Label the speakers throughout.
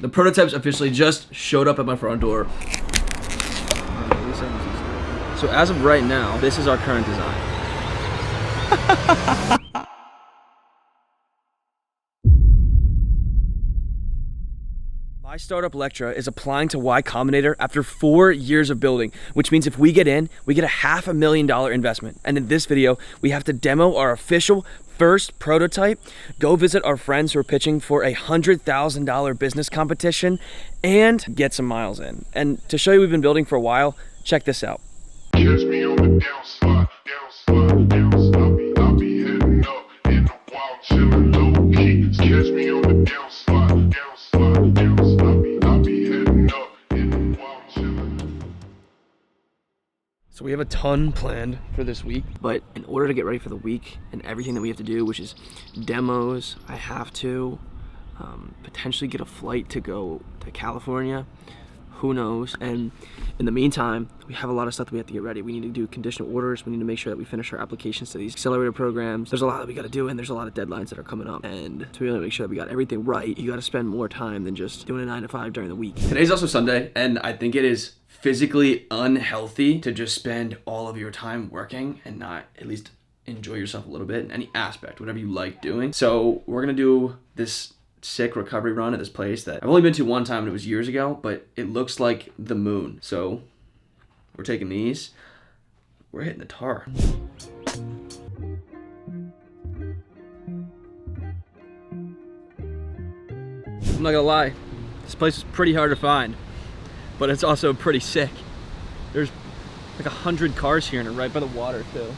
Speaker 1: The prototypes officially just showed up at my front door. So as of right now, this is our current design. My startup Lectra is applying to Y Combinator after 4 years of building, which means if we get in, we get a $500,000 investment. And in this video, we have to demo our official first prototype, go visit our friends who are pitching for a $100,000 business competition, and get some miles in. And to show you we've been building for a while, check this out.
Speaker 2: Catch me on the downslide, downslide, downslide. I'll be heading up in the wild, chilling low key. Catch me on the downslide, downslide, downslide. I'll be heading up in the wild, chilling.
Speaker 1: So we have a ton planned for this week, but in order to get ready for the week and everything that we have to do, which is demos, I have to potentially get a flight to go to California. Who knows? And in the meantime, we have a lot of stuff that we have to get ready. We need to do conditional orders. We need to make sure that we finish our applications to these accelerator programs. There's a lot that we got to do, and there's a lot of deadlines that are coming up. And to really make sure that we got everything right, you got to spend more time than just doing a 9 to 5 during the week. Today's also Sunday, and I think it is physically unhealthy to just spend all of your time working and not at least enjoy yourself a little bit in any aspect, whatever you like doing. So we're gonna do this sick recovery run at this place that I've only been to one time, and it was years ago, but it looks like the moon. So we're taking these, we're hitting the tar. I'm not gonna lie, this place is pretty hard to find, but it's also pretty sick. There's like 100 cars here and right by the water too.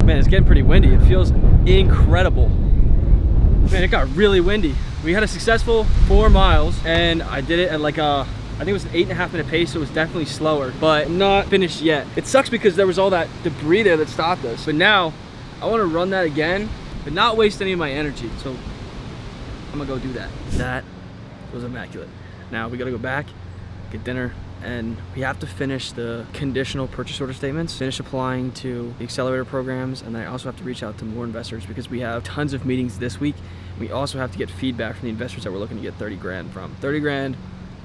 Speaker 1: Man, it's getting pretty windy. It feels incredible. Man, it got really windy. We had a successful 4 miles, and I did it at like I think it was an 8.5 minute pace, so it was definitely slower, but I'm not finished yet. It sucks because there was all that debris there that stopped us. But now, I wanna run that again, but not waste any of my energy. So, I'm gonna go do that. That was immaculate. Now, we gotta go back, get dinner, and we have to finish the conditional purchase order statements, finish applying to the accelerator programs, and then I also have to reach out to more investors because we have tons of meetings this week. We also have to get feedback from the investors that we're looking to get 30 grand from. 30 grand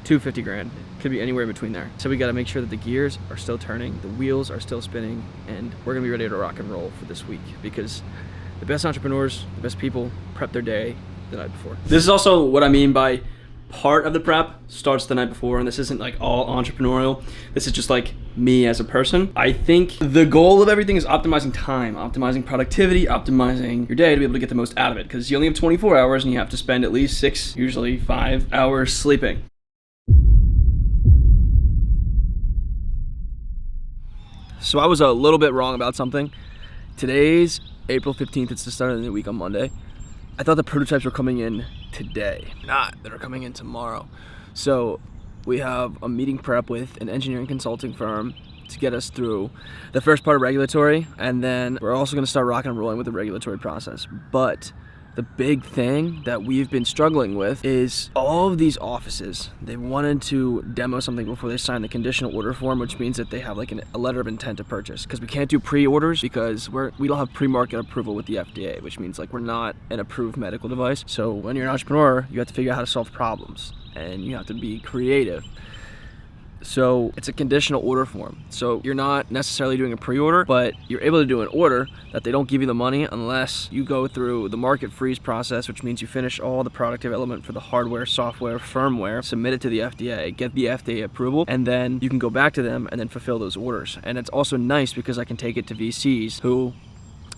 Speaker 1: to 50 grand, could be anywhere in between there. So we gotta make sure that the gears are still turning, the wheels are still spinning, and we're gonna be ready to rock and roll for this week because the best entrepreneurs, the best people prep their day the night before. This is also what I mean by part of the prep starts the night before, and this isn't like all entrepreneurial. This is just like me as a person. I think the goal of everything is optimizing time, optimizing productivity, optimizing your day to be able to get the most out of it, because you only have 24 hours and you have to spend at least 6, usually 5 hours sleeping. So I was a little bit wrong about something. Today's April 15th, it's the start of the new week on Monday. I thought the prototypes were coming in today. Not, they're coming in tomorrow. So we have a meeting prep with an engineering consulting firm to get us through the first part of regulatory, and then we're also gonna start rocking and rolling with the regulatory process. But the big thing that we've been struggling with is all of these offices, they wanted to demo something before they sign the conditional order form, which means that they have like a letter of intent to purchase, because we can't do pre-orders because we don't have pre-market approval with the FDA, which means like we're not an approved medical device. So when you're an entrepreneur, you have to figure out how to solve problems and you have to be creative. So it's a conditional order form. So you're not necessarily doing a pre-order, but you're able to do an order that they don't give you the money unless you go through the market freeze process, which means you finish all the product development for the hardware, software, firmware, submit it to the FDA, get the FDA approval, and then you can go back to them and then fulfill those orders. And it's also nice because I can take it to VCs who,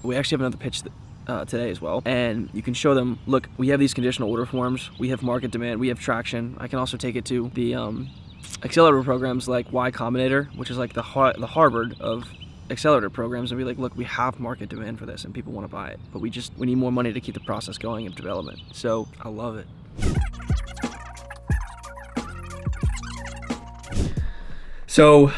Speaker 1: we actually have another pitch today as well, and you can show them, look, we have these conditional order forms, we have market demand, we have traction. I can also take it to the accelerator programs like Y Combinator, which is like the Harvard of accelerator programs, and be like, look, we have market demand for this and people want to buy it, but we need more money to keep the process going of development. So I love it. So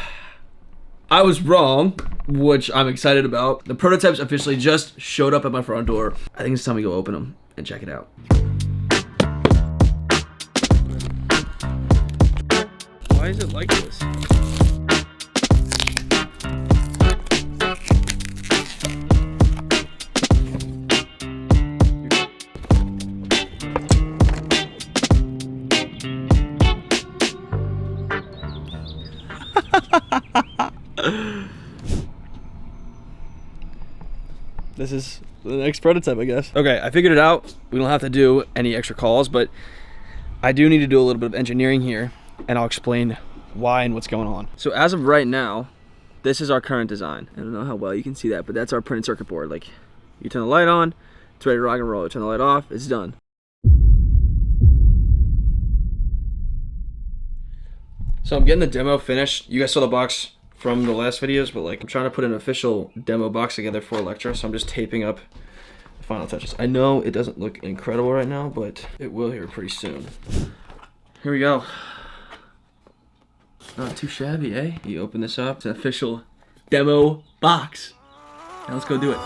Speaker 1: I was wrong, which I'm excited about. The prototypes officially just showed up at my front door. I think it's time we go open them and check it out. Why is it like this? This is the next prototype, I guess. Okay, I figured it out. We don't have to do any extra calls, but I do need to do a little bit of engineering here, and I'll explain why and what's going on. So as of right now, this is our current design. I don't know how well you can see that, but that's our printed circuit board. Like, you turn the light on, it's ready to rock and roll. You turn the light off, it's done. So I'm getting the demo finished. You guys saw the box from the last videos, but like I'm trying to put an official demo box together for Lectra, so I'm just taping up the final touches. I know it doesn't look incredible right now, but it will here pretty soon. Here we go. Not too shabby, eh? You open this up, it's an official demo box. Now let's go do it.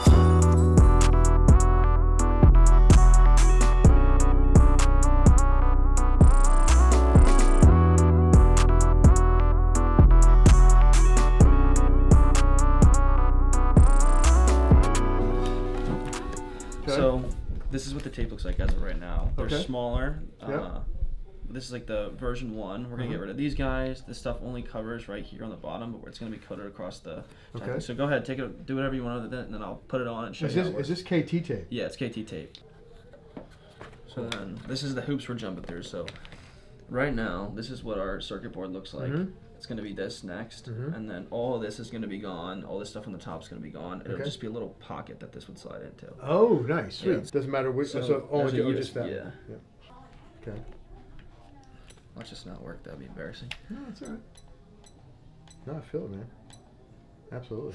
Speaker 1: So this is what the tape looks like as of right now. They're smaller. This is like the version 1. We're gonna get rid of these guys. This stuff only covers right here on the bottom, but it's gonna be coated across the. Okay. So go ahead, take it, do whatever you want with it, and then I'll put it on and show you.
Speaker 3: Is this KT tape?
Speaker 1: Yeah, it's KT tape. So then this is the hoops we're jumping through. So right now, this is what our circuit board looks like. It's gonna be this next, and then all of this is gonna be gone. All this stuff on the top is gonna be gone. It'll just be a little pocket that this would slide into.
Speaker 3: Oh, nice, sweet.
Speaker 1: Yeah.
Speaker 3: Doesn't matter which. So only just that.
Speaker 1: Yeah.
Speaker 3: Okay.
Speaker 1: Watch this not work. That'd be embarrassing.
Speaker 3: No, it's all right. No, I feel it, man. Absolutely.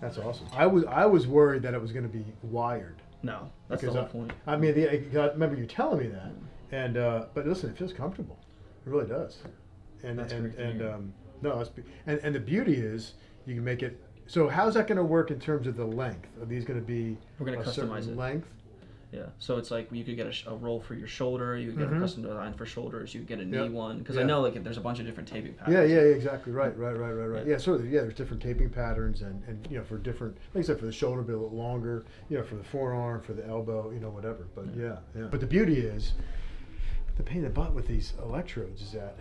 Speaker 3: That's awesome. I was worried that it was gonna be wired.
Speaker 1: No, that's the whole point.
Speaker 3: I mean, I remember you telling me that, and but listen, it feels comfortable. It really does. And no, and the beauty is you can make it. So how's that going to work in terms of the length? Are these going to be
Speaker 1: We're going to customize it.
Speaker 3: Length?
Speaker 1: Yeah. So it's like you could get a roll for your shoulder. You could get a custom design for shoulders. You could get a knee one because I know like there's a bunch of different taping patterns.
Speaker 3: Yeah, exactly. Right. Yeah. So there's different taping patterns and you know for different. Like I said, for the shoulder, be a little longer. You know, for the forearm, for the elbow, you know, whatever. But yeah. But the beauty is, the pain in the butt with these electrodes is that,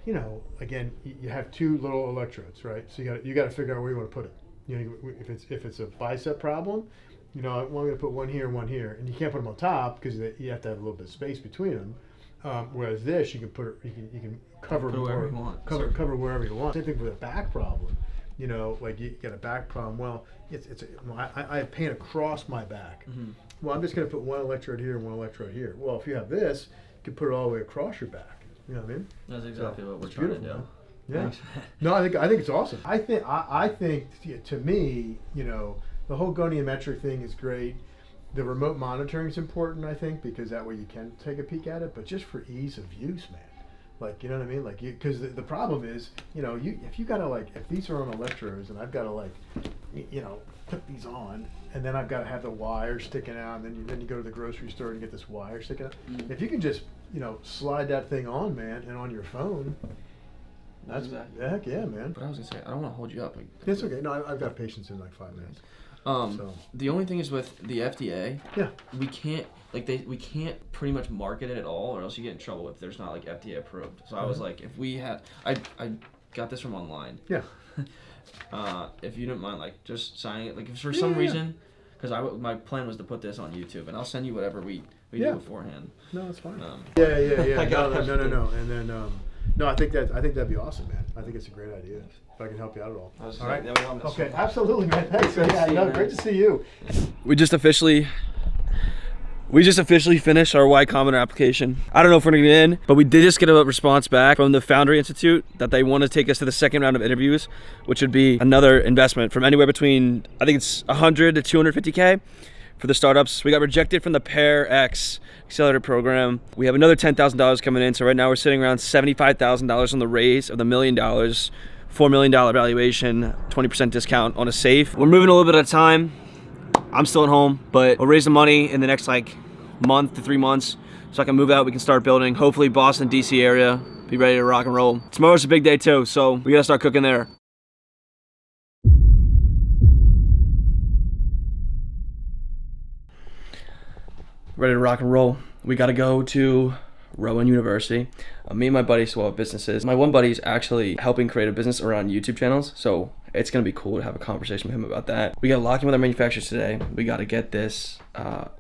Speaker 3: you know, again, you have two little electrodes, right? So you got to figure out where you want to put it. You know, if it's a bicep problem, you know, I'm going to put one here, and you can't put them on top because you have to have a little bit of space between them. Whereas this, you can you can cover
Speaker 1: wherever you want.
Speaker 3: Cover wherever you want. Same thing with a back problem. You know, like you get a back problem. Well, I have pain across my back. Well, I'm just going to put one electrode here and one electrode here. Well, if you have this, you can put it all the way across your back. You know what I mean?
Speaker 1: That's exactly what we're trying to do.
Speaker 3: Man. Yeah. No, I think it's awesome. I think to me, you know, the whole goniometric thing is great. The remote monitoring is important, I think, because that way you can take a peek at it. But just for ease of use, man. Like, you know what I mean? Like, because the problem is, you know, if you gotta if these are on electrodes and I've gotta you know, put these on, and then I've gotta have the wire sticking out, and then you go to the grocery store and get this wire sticking out. If you can just, you know, slide that thing on, man, and on your phone. That's heck yeah, man.
Speaker 1: But I was gonna say I don't want to hold you up.
Speaker 3: It's okay. No, I've got patience in like 5 minutes.
Speaker 1: The only thing is with the FDA.
Speaker 3: Yeah.
Speaker 1: We can't we can't pretty much market it at all, or else you get in trouble if there's not like FDA approved. So I was like, if we had, I got this from online.
Speaker 3: Yeah.
Speaker 1: If you didn't mind, like just signing it, like if for some reason, because my plan was to put this on YouTube, and I'll send you whatever we do beforehand.
Speaker 3: No, that's fine. Yeah. No. And then no, I think that'd be awesome, man. I think it's a great idea. If I can help you out at all. All right. Okay, absolutely, man. Thanks. Great to see you.
Speaker 1: We just officially finished our Y Combinator application. I don't know if we're gonna get in, but we did just get a response back from the Foundry Institute that they want to take us to the second round of interviews, which would be another investment from anywhere between, I think it's 100 to 250K for the startups. We got rejected from the Pair X accelerator program. We have another $10,000 coming in. So right now we're sitting around $75,000 on the raise of the $1 million, $4 million valuation, 20% discount on a safe. We're moving a little bit at a time. I'm still at home, but we'll raise the money in the next like month to 3 months so I can move out. We can start building, hopefully Boston, DC area, be ready to rock and roll. Tomorrow's a big day too, so we gotta start cooking there. Ready to rock and roll. We gotta go to Rowan University. Me and my buddies still have businesses. My one buddy's actually helping create a business around YouTube channels, so it's gonna be cool to have a conversation with him about that. We gotta lock in with our manufacturers today. We gotta get this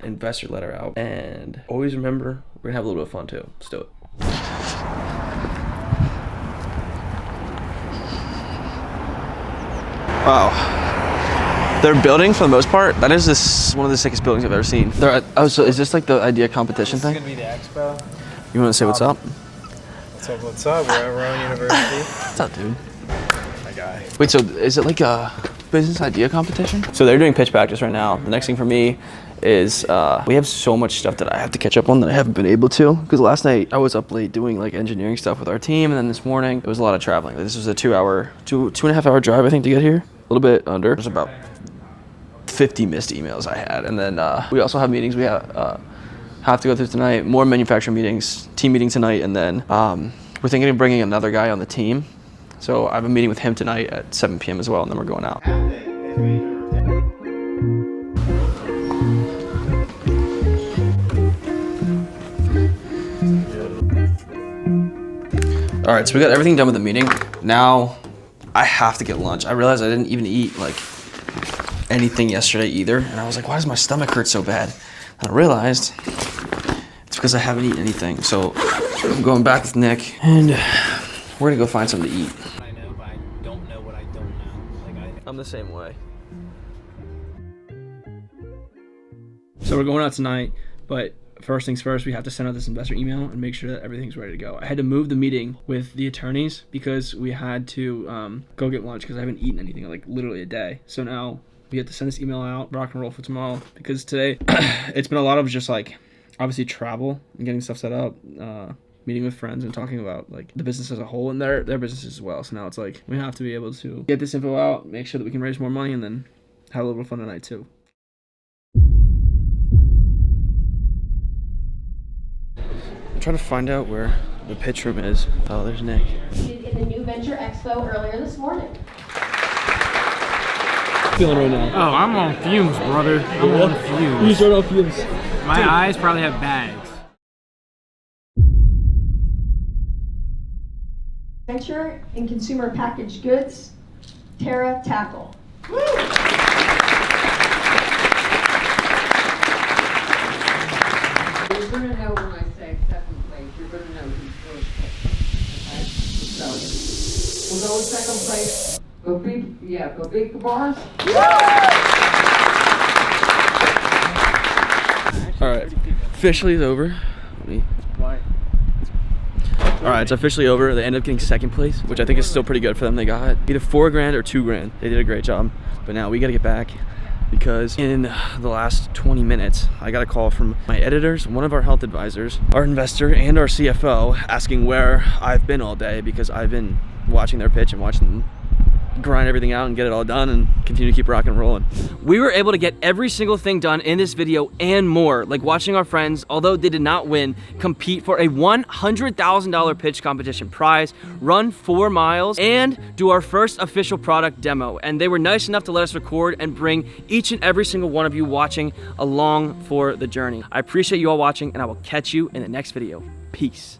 Speaker 1: investor letter out, and always remember, we're gonna have a little bit of fun too. Let's do it. Wow. Their building, for the most part, that is one of the sickest buildings I've ever seen. Oh, so is this like the idea competition thing?
Speaker 4: This is gonna be the expo.
Speaker 1: You want to say what's up?
Speaker 4: What's up? We're at Rowan University.
Speaker 1: What's up, dude?
Speaker 4: My guy.
Speaker 1: Wait, so is it like a business idea competition? So they're doing pitch practice right now. The next thing for me is we have so much stuff that I have to catch up on that I haven't been able to. Because last night I was up late doing like engineering stuff with our team, and then this morning it was a lot of traveling. This was a two and a half hour drive, I think, to get here. A little bit under. It was about 50 missed emails I had, and then we also have meetings we have to go through tonight. More manufacturing meetings, team meeting tonight, and then we're thinking of bringing another guy on the team. So I have a meeting with him tonight at 7 p.m. as well, and then we're going out. All right, so we got everything done with the meeting. Now I have to get lunch. I realized I didn't even eat like anything yesterday either, and I was like, why does my stomach hurt so bad? And I realized it's because I haven't eaten anything. So I'm going back with Nick, and we're gonna go find something to eat.
Speaker 4: I know, but I don't know what I don't know.
Speaker 1: I'm the same way. So we're going out tonight, but first things first, we have to send out this investor email and make sure that everything's ready to go. I had to move the meeting with the attorneys because we had to go get lunch because I haven't eaten anything in like literally a day. So now we have to send this email out, rock and roll for tomorrow, because today it's been a lot of just like obviously travel and getting stuff set up, meeting with friends and talking about like the business as a whole and their businesses as well. So now it's like we have to be able to get this info out, make sure that we can raise more money, and then have a little fun tonight too. I'm trying to find out where the pitch room is. Oh, there's Nick.
Speaker 5: In the New Venture Expo earlier this morning.
Speaker 1: Feeling right now?
Speaker 6: Oh, I'm on fumes, brother. I'm on fumes.
Speaker 1: You start off fumes.
Speaker 6: My eyes probably have bags.
Speaker 5: Venture in consumer packaged goods, Terra Tackle. Woo!
Speaker 7: You're going to know when I say second place, you're going to know who's first place. Okay? So we'll go with second place. Go big bars.
Speaker 1: All right, officially it's over. All right, it's officially over. They ended up getting second place, which I think is still pretty good for them. They got either $4 grand or $2 grand. They did a great job, but now we got to get back because in the last 20 minutes, I got a call from my editors, one of our health advisors, our investor, and our CFO asking where I've been all day because I've been watching their pitch and watching them grind everything out and get it all done and continue to keep rocking and rolling. We were able to get every single thing done in this video and more, like watching our friends, although they did not win, compete for a $100,000 pitch competition prize, run 4 miles, and do our first official product demo. And they were nice enough to let us record and bring each and every single one of you watching along for the journey. I appreciate you all watching, and I will catch you in the next video. Peace.